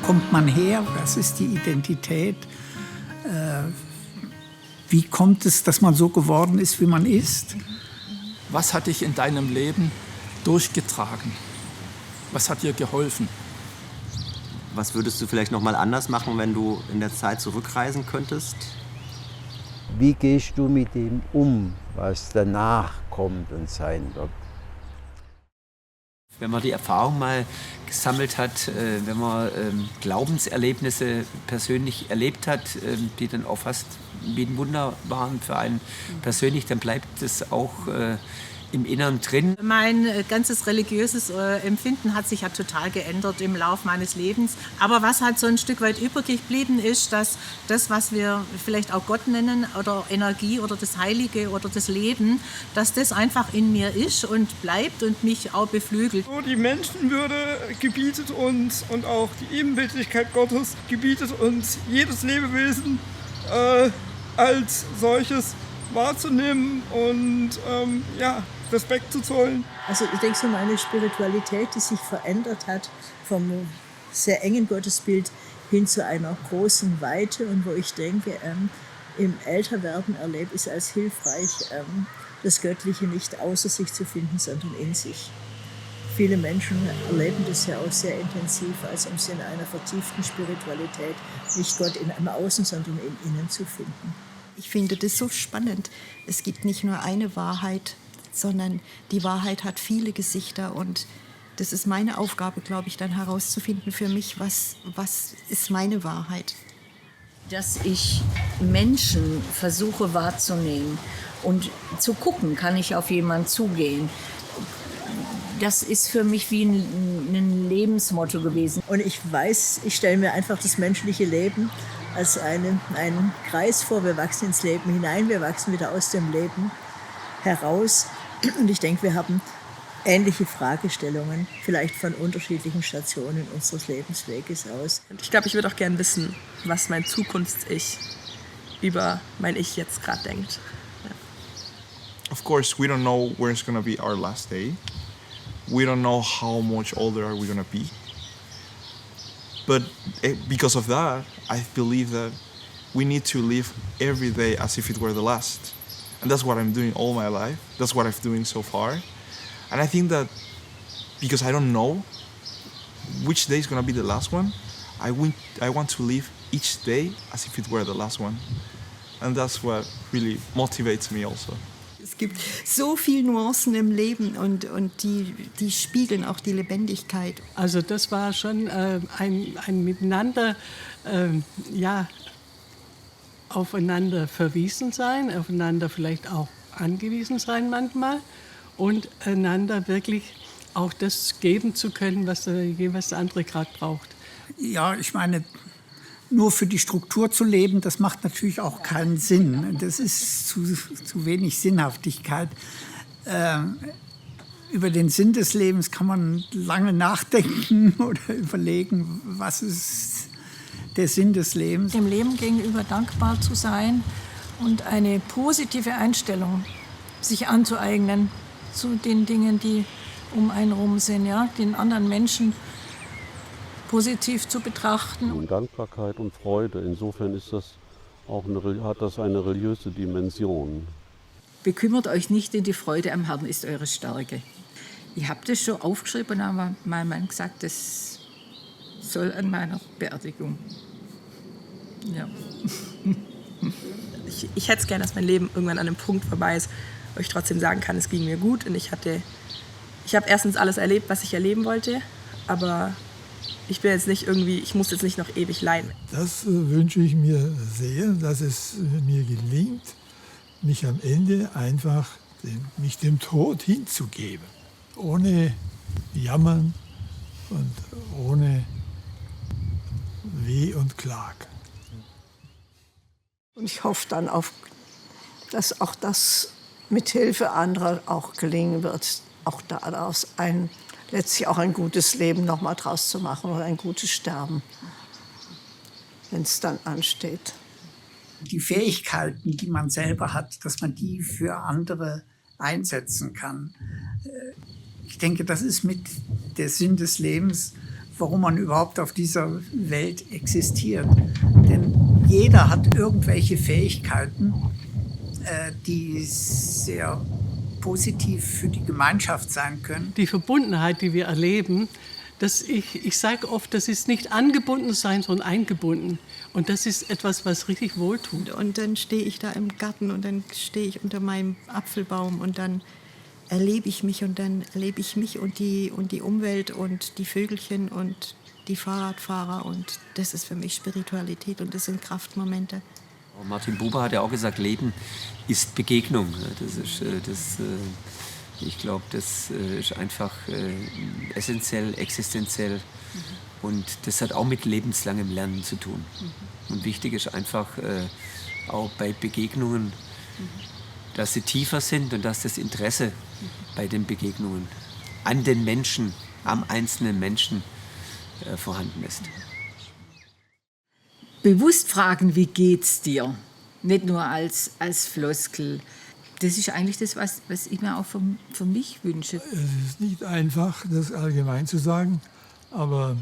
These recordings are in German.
kommt man her? Was ist die Identität? Wie kommt es, dass man so geworden ist, wie man ist? Was hat dich in deinem Leben durchgetragen? Was hat dir geholfen? Was würdest du vielleicht noch mal anders machen, wenn du in der Zeit zurückreisen könntest? Wie gehst du mit dem um, was danach kommt und sein wird? Wenn man die Erfahrung mal gesammelt hat, wenn man Glaubenserlebnisse persönlich erlebt hat, die dann auch fast wie ein Wunder waren für einen persönlich, dann bleibt es auch im Inneren drin. Mein ganzes religiöses Empfinden hat sich ja total geändert im Laufe meines Lebens. Aber was halt so ein Stück weit übrig geblieben ist, dass das, was wir vielleicht auch Gott nennen oder Energie oder das Heilige oder das Leben, dass das einfach in mir ist und bleibt und mich auch beflügelt. So, die Menschenwürde gebietet uns und auch die Ebenbildlichkeit Gottes gebietet uns, jedes Lebewesen als solches wahrzunehmen und Respekt zu zollen. Also ich denke so, meine Spiritualität, die sich verändert hat vom sehr engen Gottesbild hin zu einer großen Weite und wo ich denke, im Älterwerden erlebe ich es als hilfreich, das Göttliche nicht außer sich zu finden, sondern in sich. Viele Menschen erleben das ja auch sehr intensiv, also im Sinne einer vertieften Spiritualität, nicht Gott im Außen, sondern im Innen zu finden. Ich finde das so spannend. Es gibt nicht nur eine Wahrheit, sondern die Wahrheit hat viele Gesichter. Und das ist meine Aufgabe, glaube ich, dann herauszufinden für mich, was ist meine Wahrheit. Dass ich Menschen versuche wahrzunehmen und zu gucken, kann ich auf jemanden zugehen. Das ist für mich wie ein Lebensmotto gewesen. Und ich weiß, ich stelle mir einfach das menschliche Leben als einen Kreis vor. Wir wachsen ins Leben hinein, wir wachsen wieder aus dem Leben heraus. Und ich denke, wir haben ähnliche Fragestellungen, vielleicht von unterschiedlichen Stationen unseres Lebensweges aus. Ich glaube, ich würde auch gerne wissen, was mein Zukunfts-Ich über mein Ich jetzt gerade denkt. Ja. Of course, we don't know where it's going to be our last day. We don't know how much older are we going to be. But because of that, I believe that we need to live every day as if it were the last. And that's what I'm doing all my life. That's what I'm doing so far. And I think that because I don't know which day is going to be the last one, I want to live each day as if it were the last one. And that's what really motivates me also. Es gibt so viele Nuancen im Leben und die spiegeln auch die Lebendigkeit. Also das war schon ein Miteinander, aufeinander verwiesen sein, aufeinander vielleicht auch angewiesen sein manchmal und einander wirklich auch das geben zu können, was jeweils der andere gerade braucht. Ja, ich meine, nur für die Struktur zu leben, das macht natürlich auch keinen Sinn. Das ist zu wenig Sinnhaftigkeit. Über den Sinn des Lebens kann man lange nachdenken oder überlegen, was ist der Sinn des Lebens. Dem Leben gegenüber dankbar zu sein und eine positive Einstellung sich anzueignen zu den Dingen, die um einen herum sind, ja, den anderen Menschen positiv zu betrachten. Und Dankbarkeit und Freude, insofern ist das auch hat das eine religiöse Dimension. Bekümmert euch nicht, denn die Freude am Herrn ist eure Stärke. Ich habe das schon aufgeschrieben und dann hat mein Mann gesagt, das soll an meiner Beerdigung. Ja. Ich hätte es gerne, dass mein Leben irgendwann an einem Punkt vorbei ist, wo ich trotzdem sagen kann, es ging mir gut. Und ich habe erstens alles erlebt, was ich erleben wollte, aber ich bin jetzt nicht ich muss jetzt nicht noch ewig leiden. Das wünsche ich mir sehr, dass es mir gelingt, mich am Ende einfach mich dem Tod hinzugeben. Ohne Jammern und ohne Weh und Klag. Und ich hoffe dann, dass auch das mit Hilfe anderer auch gelingen wird, auch daraus letztlich auch ein gutes Leben noch mal draus zu machen oder ein gutes Sterben, wenn es dann ansteht. Die Fähigkeiten, die man selber hat, dass man die für andere einsetzen kann. Ich denke, das ist mit der Sinn des Lebens, warum man überhaupt auf dieser Welt existiert. Denn jeder hat irgendwelche Fähigkeiten, die sehr positiv für die Gemeinschaft sein können. Die Verbundenheit, die wir erleben, ich sage oft, das ist nicht angebunden sein, sondern eingebunden. Und das ist etwas, was richtig wohltut. Und dann stehe ich da im Garten und dann stehe ich unter meinem Apfelbaum und dann erlebe ich mich und dann erlebe ich mich und die Umwelt und die Vögelchen und die Fahrradfahrer. Und das ist für mich Spiritualität und das sind Kraftmomente. Martin Buber hat ja auch gesagt, Leben ist Begegnung. Ich glaube, das ist einfach essentiell, existenziell. Und das hat auch mit lebenslangem Lernen zu tun. Und wichtig ist einfach auch bei Begegnungen, dass sie tiefer sind und dass das Interesse bei den Begegnungen an den Menschen, am einzelnen Menschen vorhanden ist. Bewusst fragen, wie geht's dir? Nicht nur als Floskel. Das ist eigentlich das, was ich mir auch für mich wünsche. Es ist nicht einfach, das allgemein zu sagen, aber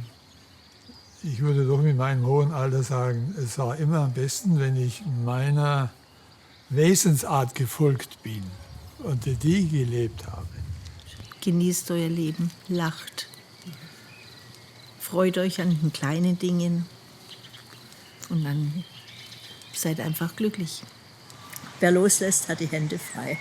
ich würde doch mit meinem hohen Alter sagen, es war immer am besten, wenn ich meiner Wesensart gefolgt bin und die gelebt habe. Genießt euer Leben, lacht, freut euch an den kleinen Dingen und dann seid einfach glücklich. Wer loslässt, hat die Hände frei.